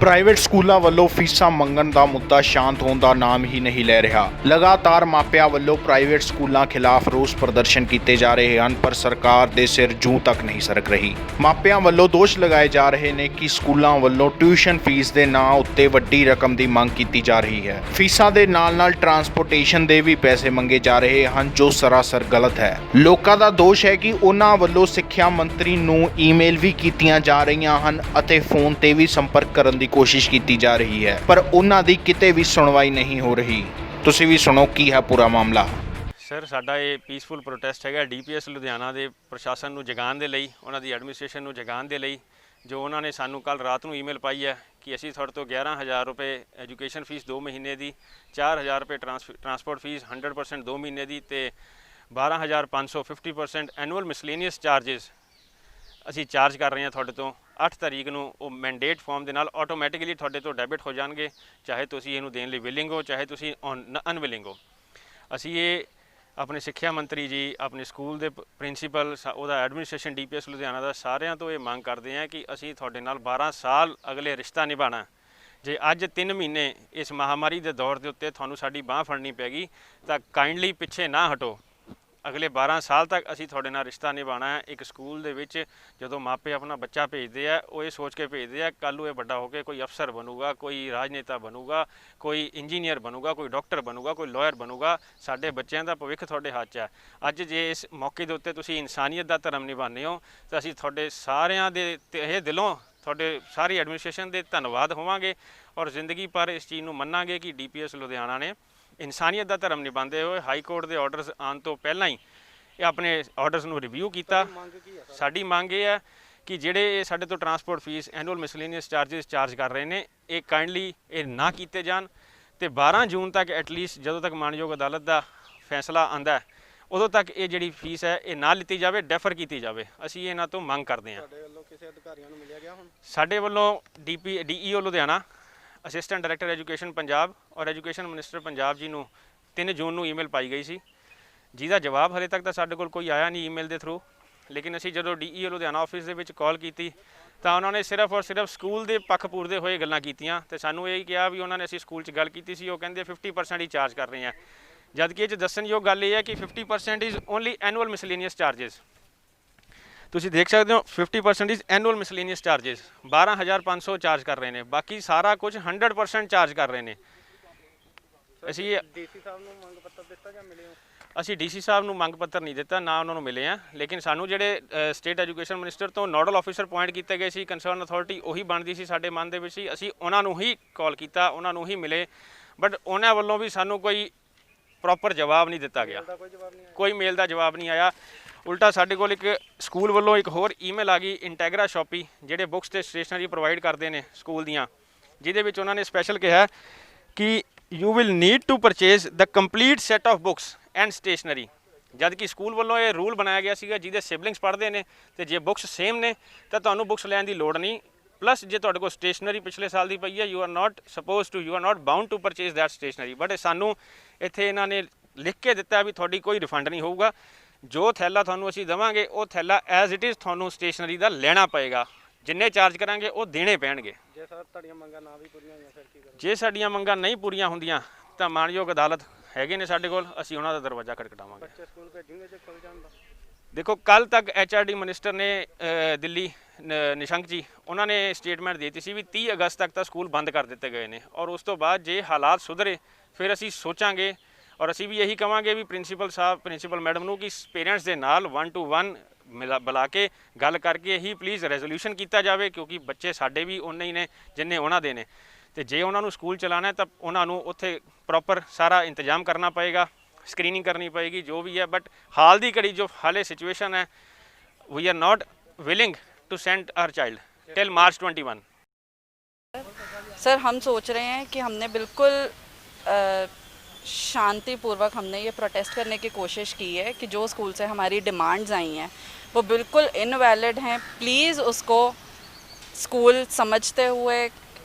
Private ਸਕੂਲਾਂ ਵੱਲੋਂ ਫੀਸਾਂ ਮੰਗਣ ਦਾ ਮੁੱਦਾ ਸ਼ਾਂਤ ਹੋਣ ਦਾ ਨਾਮ ਹੀ ਨਹੀਂ ਲੈ ਰਿਹਾ। ਲਗਾਤਾਰ ਮਾਪਿਆਂ ਵੱਲੋਂ ਪ੍ਰਾਈਵੇਟ ਸਕੂਲਾਂ ਖਿਲਾਫ ਰੋਸ ਪ੍ਰਦਰਸ਼ਨ ਕੀਤੇ ਜਾ ਰਹੇ ਹਨ, ਪਰ ਸਰਕਾਰ ਦੇ ਸਿਰ ਜੂੰ ਤੱਕ ਨਹੀਂ ਸਰਕ ਰਹੀ। ਮਾਪਿਆਂ ਵੱਲੋਂ ਦੋਸ਼ ਲਗਾਏ ਜਾ ਰਹੇ ਨੇ ਕਿ ਸਕੂਲਾਂ ਵੱਲੋਂ ਟਿਊਸ਼ਨ ਫੀਸ ਦੇ ਨਾਂ ਉੱਤੇ ਵੱਡੀ ਰਕਮ ਦੀ ਮੰਗ ਕੀਤੀ ਜਾ ਰਹੀ ਹੈ। ਫੀਸਾਂ ਦੇ ਨਾਲ-ਨਾਲ ਟਰਾਂਸਪੋਰਟੇਸ਼ਨ ਦੇ ਵੀ ਪੈਸੇ ਮੰਗੇ ਜਾ ਰਹੇ ਹਨ, ਜੋ ਸਰਾਸਰ ਗਲਤ ਹੈ। ਲੋਕਾਂ ਦਾ ਦੋਸ਼ ਹੈ ਕਿ ਉਹਨਾਂ ਵੱਲੋਂ ਸਿੱਖਿਆ ਮੰਤਰੀ ਨੂੰ ਈਮੇਲ ਵੀ ਕੀਤੀਆਂ ਜਾ ਰਹੀਆਂ ਹਨ ਅਤੇ ਫੋਨ ਤੇ ਵੀ ਸੰਪਰਕ ਕਰਨ ਦੀ ਕੋਸ਼ਿਸ਼ ਕੀਤੀ ਜਾ ਰਹੀ ਹੈ, ਪਰ ਉਹਨਾਂ ਦੀ ਕਿਤੇ ਵੀ ਸੁਣਵਾਈ ਨਹੀਂ ਹੋ ਰਹੀ। ਤੁਸੀਂ ਵੀ ਸੁਣੋ ਕੀ ਹੈ ਪੂਰਾ ਮਾਮਲਾ। ਸਰ, ਸਾਡਾ ਇਹ ਪੀਸਫੁਲ ਪ੍ਰੋਟੈਸਟ ਹੈਗਾ ਡੀਪੀਐਸ ਲੁਧਿਆਣਾ ਦੇ ਪ੍ਰਸ਼ਾਸਨ ਨੂੰ ਜਗਾਉਣ ਦੇ ਲਈ, ਉਹਨਾਂ ਦੀ ਐਡਮਿਨਿਸਟ੍ਰੇਸ਼ਨ ਨੂੰ ਜਗਾਉਣ ਦੇ ਲਈ। ਜੋ ਉਹਨਾਂ ਨੇ ਸਾਨੂੰ ਕੱਲ ਰਾਤ ਨੂੰ ਈਮੇਲ ਪਾਈ ਹੈ ਕਿ ਅਸੀਂ ਤੁਹਾਡੇ ਤੋਂ 11,000 ਰੁਪਏ ਐਜੂਕੇਸ਼ਨ ਫੀਸ 2 ਮਹੀਨੇ ਦੀ, 4,000 ਰੁਪਏ ਟਰਾਂਸਪੋਰਟ ਫੀਸ 100% 2 ਮਹੀਨੇ ਦੀ ਤੇ 12,500 50% ਐਨੂਅਲ ਮਿਸਲੇਨੀਅਸ ਚਾਰजेस ਅਸੀਂ ਚਾਰਜ ਕਰ ਰਹੇ ਹਾਂ ਤੁਹਾਡੇ ਤੋਂ। 8 ਤਾਰੀਖ ਨੂੰ ਉਹ ਮੈਂਡੇਟ ਫਾਰਮ ਦੇ ਨਾਲ ਆਟੋਮੈਟਿਕਲੀ ਤੁਹਾਡੇ ਤੋਂ ਡੈਬਿਟ ਹੋ ਜਾਣਗੇ, ਚਾਹੇ ਤੁਸੀਂ ਇਹਨੂੰ ਦੇਣ ਲਈ ਵਿਲਿੰਗ ਹੋ, ਚਾਹੇ ਤੁਸੀਂ ਅਨਵਿਲਿੰਗ ਹੋ। ਅਸੀਂ ਇਹ ਆਪਣੇ ਸਿੱਖਿਆ ਮੰਤਰੀ ਜੀ, ਆਪਣੇ ਸਕੂਲ ਦੇ ਪ੍ਰਿੰਸੀਪਲ, ਉਹਦਾ ਐਡਮਿਨਿਸਟ੍ਰੇਸ਼ਨ ਡੀਪੀਐਸ ਲੁਧਿਆਣਾ ਦਾ, ਸਾਰਿਆਂ ਤੋਂ ਇਹ ਮੰਗ ਕਰਦੇ ਹਾਂ ਕਿ ਅਸੀਂ ਤੁਹਾਡੇ ਨਾਲ 12 ਸਾਲ ਅਗਲੇ ਰਿਸ਼ਤਾ ਨਿਭਾਉਣਾ। ਜੇ ਅੱਜ 3 ਮਹੀਨੇ ਇਸ ਮਹਾਮਾਰੀ ਦੇ ਦੌਰ ਦੇ ਉੱਤੇ ਤੁਹਾਨੂੰ ਸਾਡੀ ਬਾਂਹ ਫੜਨੀ ਪੈ ਗਈ ਤਾਂ ਕਾਈਂਡਲੀ ਪਿੱਛੇ ਨਾ ਹਟੋ। ਅਗਲੇ 12 ਸਾਲ ਤੱਕ ਅਸੀਂ ਤੁਹਾਡੇ ਨਾਲ ਰਿਸ਼ਤਾ ਨਿਭਾਉਣਾ ਹੈ। ਇੱਕ ਸਕੂਲ ਦੇ ਵਿੱਚ ਜਦੋਂ ਮਾਪੇ ਆਪਣਾ ਬੱਚਾ ਭੇਜਦੇ ਆ, ਉਹ ਇਹ ਸੋਚ ਕੇ ਭੇਜਦੇ ਆ ਕੱਲ੍ਹ ਨੂੰ ਇਹ ਵੱਡਾ ਹੋ ਕੇ ਕੋਈ ਅਫਸਰ ਬਣੂਗਾ, ਕੋਈ ਰਾਜਨੇਤਾ ਬਣੂਗਾ, ਕੋਈ ਇੰਜੀਨੀਅਰ ਬਣੂਗਾ, ਕੋਈ ਡਾਕਟਰ ਬਣੂਗਾ, ਕੋਈ ਲਾਇਰ ਬਣੂਗਾ। ਸਾਡੇ ਬੱਚਿਆਂ ਦਾ ਭਵਿੱਖ ਤੁਹਾਡੇ ਹੱਥ 'ਚ ਹੈ। ਅੱਜ ਜੇ ਇਸ ਮੌਕੇ ਦੇ ਉੱਤੇ ਤੁਸੀਂ ਇਨਸਾਨੀਅਤ ਦਾ ਧਰਮ ਨਿਭਾਉਂਦੇ ਹੋ ਤਾਂ ਅਸੀਂ ਤੁਹਾਡੇ ਸਾਰਿਆਂ ਦੇ ਇਹ ਦਿਲੋਂ ਤੁਹਾਡੇ ਸਾਰੀ ਐਡਮਿਨਿਸਟ੍ਰੇਸ਼ਨ ਦੇ ਧੰਨਵਾਦ ਹੋਵਾਂਗੇ ਔਰ ਜ਼ਿੰਦਗੀ ਭਰ ਇਸ ਚੀਜ਼ ਨੂੰ ਮੰਨਾਂਗੇ ਕਿ ਡੀਪੀਐਸ ਲੁਧਿਆਣਾ ਨੇ ਇਨਸਾਨੀਅਤ ਦਾ ਧਰਮ ਨਿਭਾਉਂਦੇ ਹੋਏ ਹਾਈ ਕੋਰਟ ਦੇ ਆਰਡਰਸ ਆਉਣ ਤੋਂ ਪਹਿਲਾਂ ਹੀ ਇਹ ਆਪਣੇ ਆਰਡਰਸ ਨੂੰ ਰਿਵਿਊ ਕੀਤਾ। ਸਾਡੀ ਮੰਗ ਇਹ ਹੈ ਕਿ ਜਿਹੜੇ ਸਾਡੇ ਤੋਂ transport fees, annual miscellaneous charges charge ਕਰ ਰਹੇ ਨੇ, ਇਹ ਕਾਈਂਡਲੀ ਇਹ ਨਾ ਕੀਤੇ ਜਾਣ ਤੇ 12 ਜੂਨ ਤੱਕ ਐਟਲੀਸਟ, ਜਦੋਂ ਤੱਕ ਮਾਣਯੋਗ ਅਦਾਲਤ ਦਾ ਫੈਸਲਾ ਆਉਂਦਾ ਉਦੋਂ ਤੱਕ ਇਹ ਜਿਹੜੀ ਫੀਸ ਹੈ ਇਹ ਨਾ ਲਿੱਤੀ ਜਾਵੇ, ਡੈਫਰ ਕੀਤੀ ਜਾਵੇ। ਅਸੀਂ ਇਹਨਾਂ ਤੋਂ ਮੰਗ ਕਰਦੇ ਹਾਂ। ਸਾਡੇ ਵੱਲੋਂ ਕਿਸੇ ਅਧਿਕਾਰੀਆਂ ਨੂੰ ਮਿਲਿਆ ਗਿਆ ਹੁਣ? ਸਾਡੇ ਵੱਲੋਂ DEO Ludhiana, assistant director education Punjab ਔਰ ਐਜੂਕੇਸ਼ਨ ਮਿਨਿਸਟਰ ਪੰਜਾਬ ਜੀ ਨੂੰ 3 ਜੂਨ ਨੂੰ ਈਮੇਲ ਪਾਈ ਗਈ ਸੀ, ਜਿਹਦਾ ਜਵਾਬ ਹਲੇ ਤੱਕ ਤਾਂ ਸਾਡੇ ਕੋਲ ਕੋਈ ਆਇਆ ਨਹੀਂ ਈਮੇਲ ਦੇ ਥਰੂ। ਲੇਕਿਨ ਅਸੀਂ ਜਦੋਂ ਡੀਈਓ ਲੁਧਿਆਣਾ ਆਫਿਸ ਦੇ ਵਿੱਚ ਕਾਲ ਕੀਤੀ ਤਾਂ ਉਹਨਾਂ ਨੇ ਸਿਰਫ ਔਰ ਸਿਰਫ ਸਕੂਲ ਦੇ ਪੱਖ ਪੂਰਦੇ ਹੋਏ ਗੱਲਾਂ ਕੀਤੀਆਂ ਤੇ ਸਾਨੂੰ ਇਹ ਕਿਹਾ ਵੀ ਉਹਨਾਂ ਨੇ ਅਸੀਂ ਸਕੂਲ 'ਚ ਗੱਲ ਕੀਤੀ ਸੀ, ਉਹ ਕਹਿੰਦੇ 50% ਹੀ ਚਾਰਜ ਕਰ ਰਹੇ ਹਾਂ। ਜਦ ਕਿ ਇਹ 'ਚ ਦੱਸਣਯੋਗ ਗੱਲ ਇਹ ਹੈ ਕਿ 50% is only annual miscellaneous charges. ਤੁਸੀਂ ਦੇਖ ਸਕਦੇ ਹੋ 50% is annual miscellaneous charges 12,500 charge ਕਰ ਰਹੇ ਨੇ, ਬਾਕੀ ਸਾਰਾ ਕੁਝ 100% ਚਾਰਜ ਕਰ ਰਹੇ ਨੇ। ਅਸੀਂ ਡੀਸੀ ਸਾਹਿਬ ਨੂੰ ਮੰਗ ਪੱਤਰ ਦਿੱਤਾ ਜਾਂ ਮਿਲੇ ਹੋ? ਅਸੀਂ ਡੀਸੀ ਸਾਹਿਬ ਨੂੰ ਮੰਗ ਪੱਤਰ ਨਹੀਂ ਦਿੱਤਾ, ਨਾ ਉਹਨਾਂ ਨੂੰ ਮਿਲੇ ਆ। ਲੇਕਿਨ ਸਾਨੂੰ ਜਿਹੜੇ ਸਟੇਟ ਐਜੂਕੇਸ਼ਨ ਮਿਨਿਸਟਰ ਤੋਂ ਨੋਡਲ ਆਫੀਸਰ ਪੁਆਇੰਟ ਕੀਤੇ ਗਏ ਸੀ, ਕੰਸਰਨ ਅਥਾਰਟੀ ਉਹੀ ਬਣਦੀ ਸੀ ਸਾਡੇ ਮਨ ਦੇ ਵਿੱਚ ਸੀ। ਅਸੀਂ ਉਹਨਾਂ ਨੂੰ ਹੀ ਕਾਲ ਕੀਤਾ, ਉਹਨਾਂ ਨੂੰ ਹੀ ਮਿਲੇ, ਬਟ ਉਹਨਾਂ ਵੱਲੋਂ ਵੀ ਸਾਨੂੰ ਕੋਈ ਪ੍ਰੋਪਰ ਜਵਾਬ ਨਹੀਂ ਦਿੱਤਾ ਗਿਆ। ਕੋਈ ਮੇਲ ਦਾ ਜਵਾਬ ਨਹੀਂ ਆਇਆ। ਉਲਟਾ ਸਾਡੇ ਕੋਲ ਇੱਕ ਸਕੂਲ ਵੱਲੋਂ ਇੱਕ ਹੋਰ ਈਮੇਲ ਆ ਗਈ ਇੰਟੈਗਰਾ ਸ਼ਾਪੀ, ਜਿਹੜੇ ਬੁੱਕਸ ਤੇ ਸਟੇਸ਼ਨਰੀ ਪ੍ਰੋਵਾਈਡ ਕਰਦੇ ਨੇ ਸਕੂਲ ਦੀਆਂ, ਜਿਹਦੇ ਵਿੱਚ ਉਹਨਾਂ ਨੇ ਸਪੈਸ਼ਲ ਕਿਹਾ ਕਿ you will need to purchase the complete set of books and stationery. ਜਦ ਕਿ ਸਕੂਲ ਵੱਲੋਂ ਇਹ ਰੂਲ ਬਣਾਇਆ ਗਿਆ ਸੀਗਾ ਜਿਹਦੇ ਸਿਬਲਿੰਗਸ ਪੜ੍ਹਦੇ ਨੇ ਤੇ ਜੇ ਬੁੱਕਸ ਸੇਮ ਨੇ ਤਾਂ ਤੁਹਾਨੂੰ ਬੁੱਕਸ ਲੈਣ ਦੀ ਲੋੜ ਨਹੀਂ। ਪਲੱਸ ਜੇ ਤੁਹਾਡੇ ਕੋਲ ਸਟੇਸ਼ਨਰੀ ਪਿਛਲੇ ਸਾਲ ਦੀ ਪਈ ਹੈ, you are not bound to purchase that stationery. But ਸਾਨੂੰ ਇੱਥੇ ਇਹਨਾਂ ਨੇ ਲਿਖ ਕੇ ਦਿੱਤਾ ਵੀ ਤੁਹਾਡੀ ਕੋਈ ਰਿਫੰਡ ਨਹੀਂ ਹੋਊਗਾ। ਜੋ ਥੈਲਾ ਤੁਹਾਨੂੰ ਅਸੀਂ ਦੇਵਾਂਗੇ ਉਹ ਥੈਲਾ ਐਜ਼ ਇਟ ਇਜ਼ ਤੁਹਾਨੂੰ ਸਟੇਸ਼ਨਰੀ ਦਾ ਲੈਣਾ ਪਏਗਾ। ਜਿੰਨੇ ਚਾਰਜ ਕਰਾਂਗੇ ਉਹ ਦੇਣੇ ਪੈਣਗੇ। ਜੇ ਸਰ ਤੁਹਾਡੀਆਂ ਮੰਗਾਂ ਨਾ ਵੀ ਪੂਰੀਆਂ ਹੋਈਆਂ ਫਿਰ ਕੀ ਕਰੋਗੇ? ਜੇ ਸਾਡੀਆਂ ਮੰਗਾਂ ਨਹੀਂ ਪੂਰੀਆਂ ਹੁੰਦੀਆਂ ਤਾਂ ਮਾਣਯੋਗ ਅਦਾਲਤ ਹੈਗੇ ਨੇ ਸਾਡੇ ਕੋਲ, ਅਸੀਂ ਉਹਨਾਂ ਦਾ ਦਰਵਾਜ਼ਾ ਖਟਖਟਾਵਾਂਗੇ। ਬੱਚੇ ਸਕੂਲ ਭੇਜੂਗੇ ਜੇ ਖੁੱਲ ਜਾਣ ਦਾ? ਦੇਖੋ, ਕੱਲ ਤੱਕ ਐਚਆਰਡੀ ਮਿਨਿਸਟਰ ਨੇ ਦਿੱਲੀ ਨਿਸ਼ੰਕ ਜੀ, ਉਹਨਾਂ ਨੇ ਸਟੇਟਮੈਂਟ ਦੇ ਦਿੱਤੀ ਸੀ ਵੀ 30 ਅਗਸਤ ਤੱਕ ਤਾਂ ਸਕੂਲ ਬੰਦ ਕਰ ਦਿੱਤੇ ਗਏ ਨੇ ਔਰ ਉਸ ਤੋਂ ਬਾਅਦ ਜੇ ਹਾਲਾਤ ਸੁਧਰੇ ਫਿਰ ਅਸੀਂ ਸੋਚਾਂਗੇ। ਔਰ ਅਸੀਂ ਵੀ ਇਹੀ ਕਹਾਂਗੇ ਵੀ ਪ੍ਰਿੰਸੀਪਲ ਮੈਡਮ ਨੂੰ ਕਿ ਪੇਰੈਂਟਸ ਦੇ ਨਾਲ 1 to 1 ਬੁਲਾ ਕੇ ਗੱਲ ਕਰਕੇ ਹੀ ਪਲੀਜ਼ ਰੈਜ਼ੋਲੂਸ਼ਨ ਕੀਤਾ ਜਾਵੇ, ਕਿਉਂਕਿ ਬੱਚੇ ਸਾਡੇ ਵੀ ਉਨੇ ਹੀ ਨੇ ਜਿੰਨੇ ਉਹਨਾਂ ਦੇ ਨੇ। ਤੇ ਜੇ ਉਹਨਾਂ ਨੂੰ ਸਕੂਲ ਚਲਾਉਣਾ ਤਾਂ ਉਹਨਾਂ ਨੂੰ ਉੱਥੇ ਪ੍ਰੋਪਰ ਸਾਰਾ ਇੰਤਜ਼ਾਮ ਕਰਨਾ ਪਏਗਾ, ਸਕਰੀਨਿੰਗ ਕਰਨੀ ਪਏਗੀ, ਜੋ ਵੀ ਹੈ। ਬਟ ਹਾਲ ਦੀ ਘੜੀ ਜੋ ਹਾਲੇ ਸਿਚੁਏਸ਼ਨ है, we are not willing to send our child till March 21। Sir, हम सोच रहे हैं कि हमने बिल्कुल शांतिपूर्वक हमने ये प्रोटेस्ट करने की कोशिश की है कि जो स्कूल से हमारी डिमांड्स आई हैं वो बिल्कुल इनवैलिड हैं। प्लीज़ उसको स्कूल समझते हुए,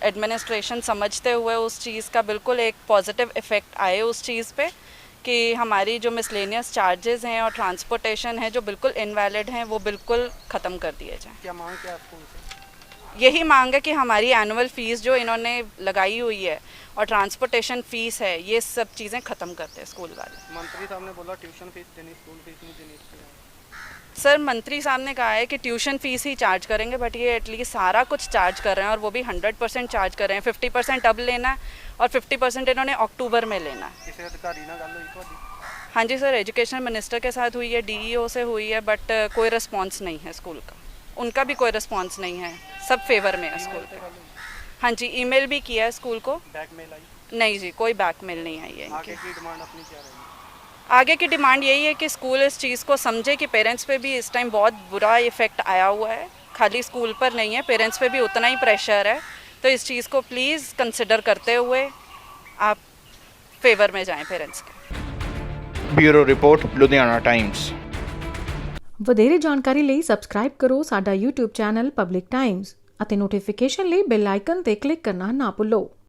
एडमिनिस्ट्रेशन समझते हुए उस चीज़ का बिल्कुल एक पॉजिटिव इफ़ेक्ट आए उस चीज़ पे कि हमारी जो मिसलेनियस चार्जेस हैं और ट्रांसपोर्टेशन है जो बिल्कुल इनवैलिड हैं वो बिल्कुल ख़त्म कर दिए जाएँ। क्या मांग क्या स्कूल से? यही मांग है कि हमारी एनुअल फीस जो इन्होंने लगाई हुई है और ट्रांसपोर्टेशन फीस है, ये सब चीज़ें ख़त्म करते हैं स्कूल वाले। मंत्री साहब ने बोला ट्यूशन फीस देनी, स्कूल फीस नहीं देनी इसकी। सर मंत्री साहब ने कहा है कि ट्यूशन फ़ीस ही चार्ज करेंगे, बट ये एटलीस्ट सारा कुछ चार्ज कर रहे हैं और वो भी 100% चार्ज कर रहे हैं। 50% अब लेना है और 50% इन्होंने अक्टूबर में लेना है। किसी अधिकारी ਨਾਲ ਗੱਲ ਹੋਈ ਤੁਹਾਡੀ? हाँ जी सर, एजुकेशन मिनिस्टर के साथ हुई है, डीईओ से हुई है, बट कोई रिस्पांस नहीं है स्कूल का। उनका भी कोई रिस्पांस नहीं है, सब फेवर में है स्कूल के। हाँ जी, ईमेल भी किया है स्कूल को। बैकमेल आई? नहीं जी, कोई बैकमेल नहीं आई है आगे इनकी। की डिमांड अपनी क्या रहेगी? आगे की डिमांड यही है कि स्कूल इस चीज़ को समझे कि पेरेंट्स पे भी इस टाइम बहुत बुरा इफ़ेक्ट आया हुआ है, खाली स्कूल पर नहीं है, पेरेंट्स पे भी उतना ही प्रेशर है। तो इस चीज़ को प्लीज़ कंसिडर करते हुए आप फेवर में जाएं पेरेंट्स के। Bureau report Ludhiana Times. ਵਧੇਰੇ ਜਾਣਕਾਰੀ ਲਈ ਸਬਸਕ੍ਰਾਈਬ ਕਰੋ ਸਾਡਾ YouTube ਚੈਨਲ ਪਬਲਿਕ ਟਾਈਮਜ਼ ਅਤੇ ਨੋਟੀਫਿਕੇਸ਼ਨ ਲਈ ਬੈਲ ਆਈਕਨ ਤੇ ਕਲਿੱਕ ਕਰਨਾ ਨਾ ਭੁੱਲੋ।